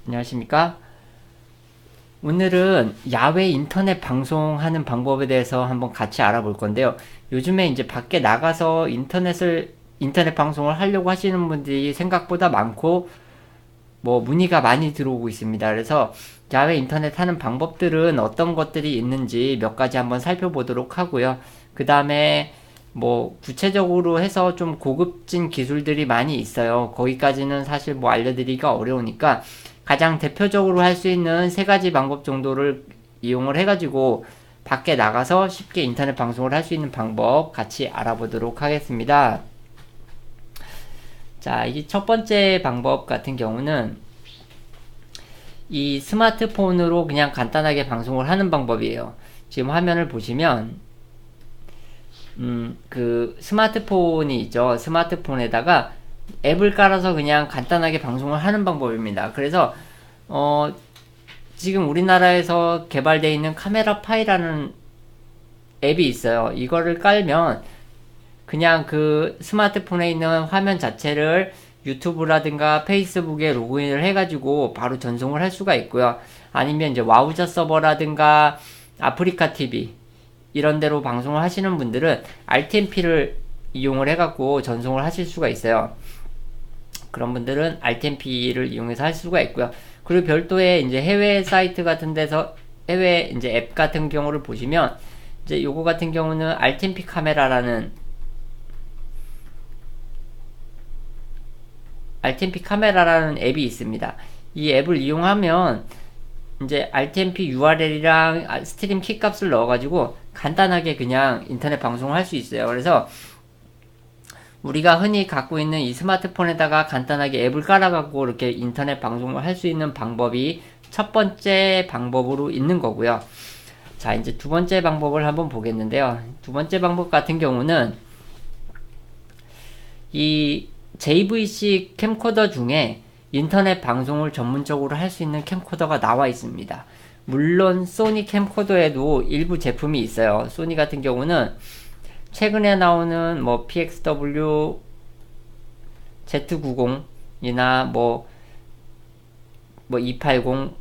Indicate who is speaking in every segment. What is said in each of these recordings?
Speaker 1: 안녕하십니까? 오늘은 야외 인터넷 방송하는 방법에 대해서 한번 같이 알아볼 건데요. 요즘에 이제 밖에 나가서 인터넷 방송을 하려고 하시는 분들이 생각보다 많고, 문의가 많이 들어오고 있습니다. 그래서 야외 인터넷 하는 방법들은 어떤 것들이 있는지 몇 가지 한번 살펴보도록 하고요. 그 다음에 구체적으로 해서 좀 고급진 기술들이 많이 있어요. 거기까지는 사실 알려드리기가 어려우니까 가장 대표적으로 할 수 있는 세 가지 방법 정도를 이용을 해가지고 밖에 나가서 쉽게 인터넷 방송을 할 수 있는 방법 같이 알아보도록 하겠습니다. 자, 이 첫 번째 방법 같은 경우는 이 스마트폰으로 그냥 간단하게 방송을 하는 방법이에요. 지금 화면을 보시면 그 스마트폰이 있죠. 스마트폰에다가 앱을 깔아서 그냥 간단하게 방송을 하는 방법입니다. 그래서 지금 우리나라에서 개발되어 있는 카메라 파이라는 앱이 있어요. 이거를 깔면 그냥 그 스마트폰에 있는 화면 자체를 유튜브라든가 페이스북에 로그인을 해가지고 바로 전송을 할 수가 있고요. 아니면 이제 와우저 서버라든가 아프리카 TV 이런 데로 방송을 하시는 분들은 RTMP를 이용을 해갖고 전송을 하실 수가 있어요. 그런 분들은 RTMP를 이용해서 할 수가 있고요. 그리고 별도의 이제 해외 사이트 같은 데서 해외 이제 앱 같은 경우를 보시면 이제 요거 같은 경우는 RTMP 카메라라는 앱이 있습니다. 이 앱을 이용하면 이제 RTMP URL이랑 스트림 키 값을 넣어가지고 간단하게 그냥 인터넷 방송을 할 수 있어요. 그래서 우리가 흔히 갖고 있는 이 스마트폰에다가 간단하게 앱을 깔아갖고 이렇게 인터넷 방송을 할 수 있는 방법이 첫 번째 방법으로 있는 거고요. 자, 이제 두 번째 방법을 한번 보겠는데요. 두 번째 방법 같은 경우는 이 JVC 캠코더 중에 인터넷 방송을 전문적으로 할 수 있는 캠코더가 나와 있습니다. 물론 소니 캠코더에도 일부 제품이 있어요. 소니 같은 경우는 최근에 나오는 PXW Z90이나 280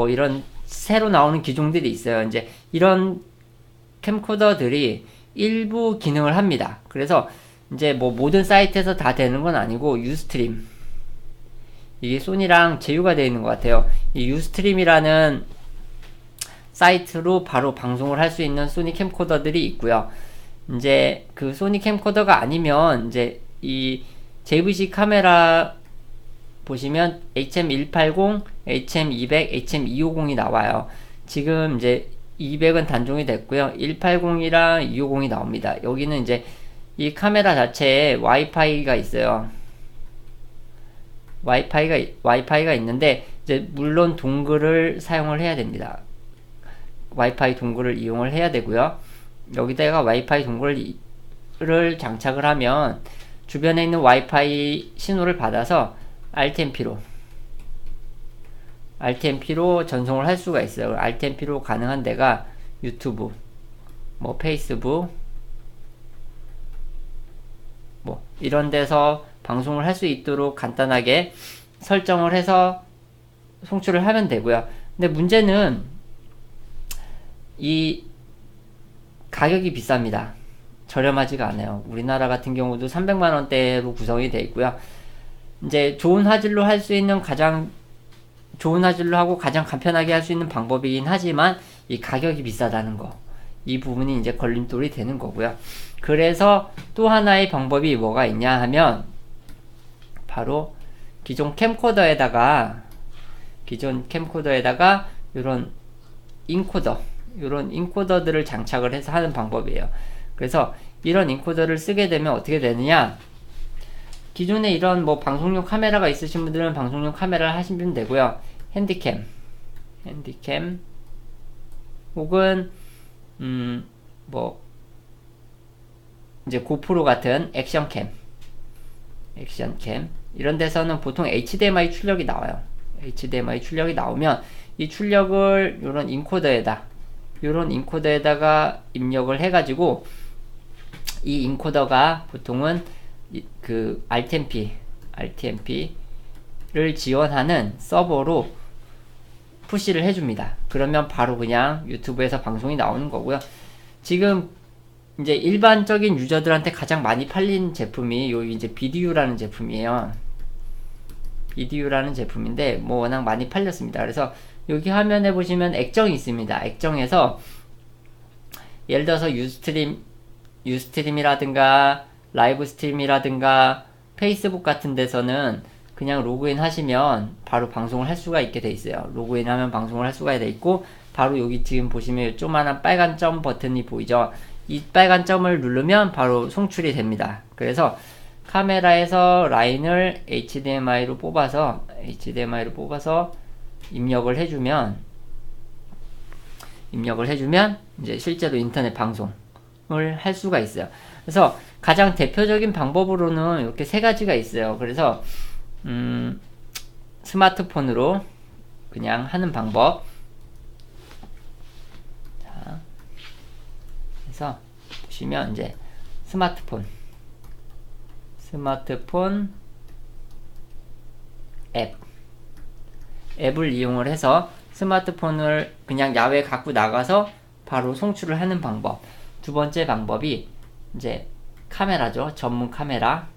Speaker 1: 이런 새로 나오는 기종들이 있어요. 이제 이런 캠코더들이 일부 기능을 합니다. 그래서 이제 모든 사이트에서 다 되는 건 아니고 유스트림, 이게 소니랑 제휴가 되어 있는 것 같아요. 이 유스트림이라는 사이트로 바로 방송을 할 수 있는 소니 캠코더들이 있고요. 이제 그 소니 캠코더가 아니면 이제 이 JVC 카메라 보시면 HM180, HM200, HM250이 나와요. 지금 이제 200은 단종이 됐고요. 180이랑 250이 나옵니다. 여기는 이제 이 카메라 자체에 와이파이가 있어요. 와이파이가 있는데 이제 물론 동글을 사용을 해야 됩니다. 와이파이 동글을 이용을 해야 되고요. 여기다가 와이파이 동글을 장착을 하면 주변에 있는 와이파이 신호를 받아서 RTMP로 전송을 할 수가 있어요. RTMP로 가능한 데가 유튜브, 페이스북, 이런 데서 방송을 할 수 있도록 간단하게 설정을 해서 송출을 하면 되고요. 근데 문제는 이 가격이 비쌉니다. 저렴하지가 않아요. 우리나라 같은 경우도 300만원대로 구성이 되어 있고요. 이제 좋은 화질로 할 수 있는 가장 좋은 화질로 하고 가장 간편하게 할 수 있는 방법이긴 하지만 이 가격이 비싸다는 거, 이 부분이 이제 걸림돌이 되는 거고요. 그래서 또 하나의 방법이 뭐가 있냐 하면 바로 기존 캠코더에다가 이런 인코더들을 장착을 해서 하는 방법이에요. 그래서 이런 인코더를 쓰게 되면 어떻게 되느냐, 기존에 이런 방송용 카메라가 있으신 분들은 방송용 카메라를 하시면 되고요. 핸디캠 혹은 이제 고프로 같은 액션캠 이런 데서는 보통 HDMI 출력이 나와요. HDMI 출력이 나오면 이 출력을 이런 인코더에다가 입력을 해가지고 이 인코더가 보통은 그 RTMP를 지원하는 서버로 푸시를 해줍니다. 그러면 바로 그냥 유튜브에서 방송이 나오는 거고요. 지금 이제 일반적인 유저들한테 가장 많이 팔린 제품이 요 이제 비디오라는 제품이에요. 비디오라는 제품인데 뭐 워낙 많이 팔렸습니다. 그래서 여기 화면에 보시면 액정이 있습니다. 액정에서 예를 들어서 유스트림이라든가 라이브 스트림이라든가 페이스북 같은 데서는 그냥 로그인 하시면 바로 방송을 할 수가 있게 돼 있어요. 로그인 하면 방송을 할 수가 돼 있고, 바로 여기 지금 보시면 조그만한 빨간 점 버튼이 보이죠. 이 빨간 점을 누르면 바로 송출이 됩니다. 그래서 카메라에서 라인을 HDMI로 뽑아서 입력을 해주면 이제 실제로 인터넷 방송을 할 수가 있어요. 그래서 가장 대표적인 방법으로는 이렇게 세 가지가 있어요. 그래서 스마트폰으로 그냥 하는 방법. 자, 그래서 보시면 이제 스마트폰 앱을 이용을 해서 스마트폰을 그냥 야외에 갖고 나가서 바로 송출을 하는 방법. 두 번째 방법이 이제 카메라죠. 전문 카메라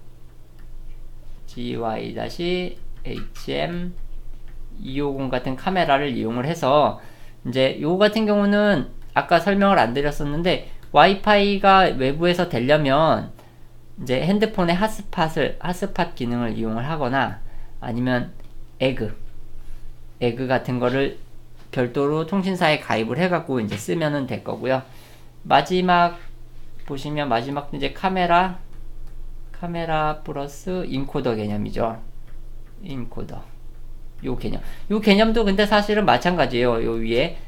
Speaker 1: GY-HM250 같은 카메라를 이용을 해서 이제 요거 같은 경우는 아까 설명을 안 드렸었는데, 와이파이가 외부에서 되려면 이제 핸드폰의 핫스팟 기능을 이용을 하거나 아니면 에그 같은 거를 별도로 통신사에 가입을 해갖고 이제 쓰면은 될 거고요. 마지막 보시면 마지막도 이제 카메라 플러스 인코더 개념이죠. 인코더 요 개념도 근데 사실은 마찬가지예요. 요 위에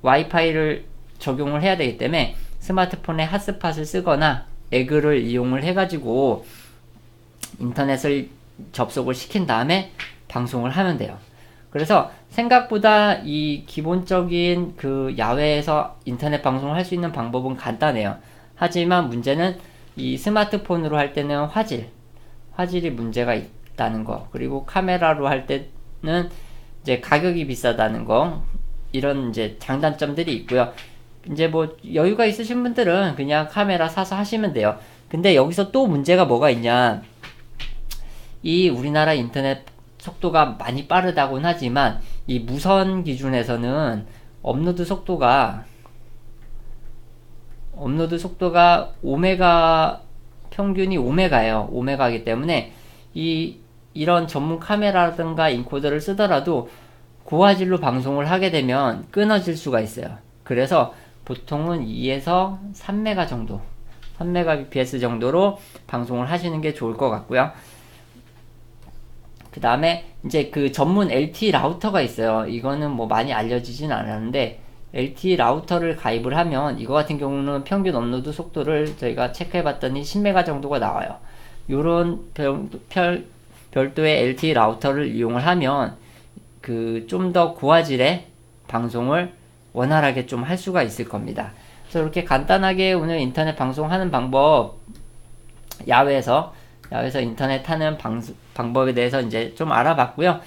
Speaker 1: 와이파이를 적용을 해야 되기 때문에 스마트폰에 핫스팟을 쓰거나 에그를 이용을 해가지고 인터넷을 접속을 시킨 다음에 방송을 하면 돼요. 그래서 생각보다 이 기본적인 그 야외에서 인터넷 방송을 할 수 있는 방법은 간단해요. 하지만 문제는 이 스마트폰으로 할 때는 화질이 문제가 있다는 거, 그리고 카메라로 할 때는 이제 가격이 비싸다는 거, 이런 이제 장단점들이 있고요. 이제 뭐 여유가 있으신 분들은 그냥 카메라 사서 하시면 돼요. 근데 여기서 또 문제가 뭐가 있냐, 이 우리나라 인터넷 속도가 많이 빠르다고는 하지만 이 무선 기준에서는 업로드 속도가 오메가, 평균이 오메가예요. 오메가이기 때문에 이런 전문 카메라라든가 인코더를 쓰더라도 고화질로 방송을 하게 되면 끊어질 수가 있어요. 그래서 보통은 2에서 3메가 정도, 3메가bps 정도로 방송을 하시는 게 좋을 것 같고요. 그 다음에 이제 그 전문 LTE 라우터가 있어요. 이거는 뭐 많이 알려지진 않았는데, LTE 라우터를 가입을 하면 이거 같은 경우는 평균 업로드 속도를 저희가 체크해 봤더니 10메가 정도가 나와요. 요런 별도의 LTE 라우터를 이용을 하면 그 좀 더 고화질의 방송을 원활하게 좀 할 수가 있을 겁니다. 그래서 이렇게 간단하게 오늘 인터넷 방송하는 방법, 야외에서 인터넷 하는 방법에 대해서 이제 좀 알아봤고요.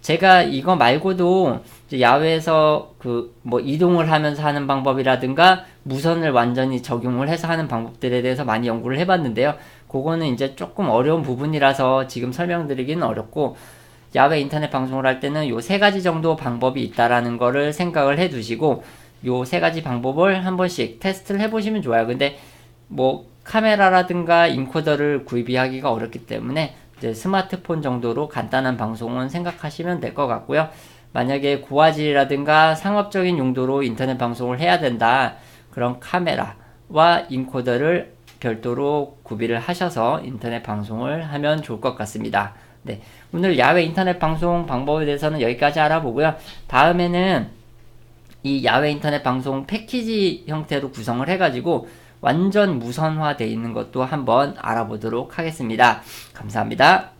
Speaker 1: 제가 이거 말고도 이제 야외에서 그 뭐 이동을 하면서 하는 방법이라든가 무선을 완전히 적용을 해서 하는 방법들에 대해서 많이 연구를 해봤는데요. 그거는 이제 조금 어려운 부분이라서 지금 설명드리기는 어렵고, 야외 인터넷 방송을 할 때는 요 세 가지 정도 방법이 있다라는 거를 생각을 해 두시고, 요 세 가지 방법을 한 번씩 테스트를 해보시면 좋아요. 근데 뭐 카메라라든가 인코더를 구입하기가 어렵기 때문에 이제 스마트폰 정도로 간단한 방송은 생각하시면 될 것 같고요. 만약에 고화질이라든가 상업적인 용도로 인터넷 방송을 해야 된다, 그런 카메라와 인코더를 별도로 구비를 하셔서 인터넷 방송을 하면 좋을 것 같습니다. 네, 오늘 야외 인터넷 방송 방법에 대해서는 여기까지 알아보고요. 다음에는 이 야외 인터넷 방송 패키지 형태로 구성을 해가지고 완전 무선화되어 있는 것도 한번 알아보도록 하겠습니다. 감사합니다.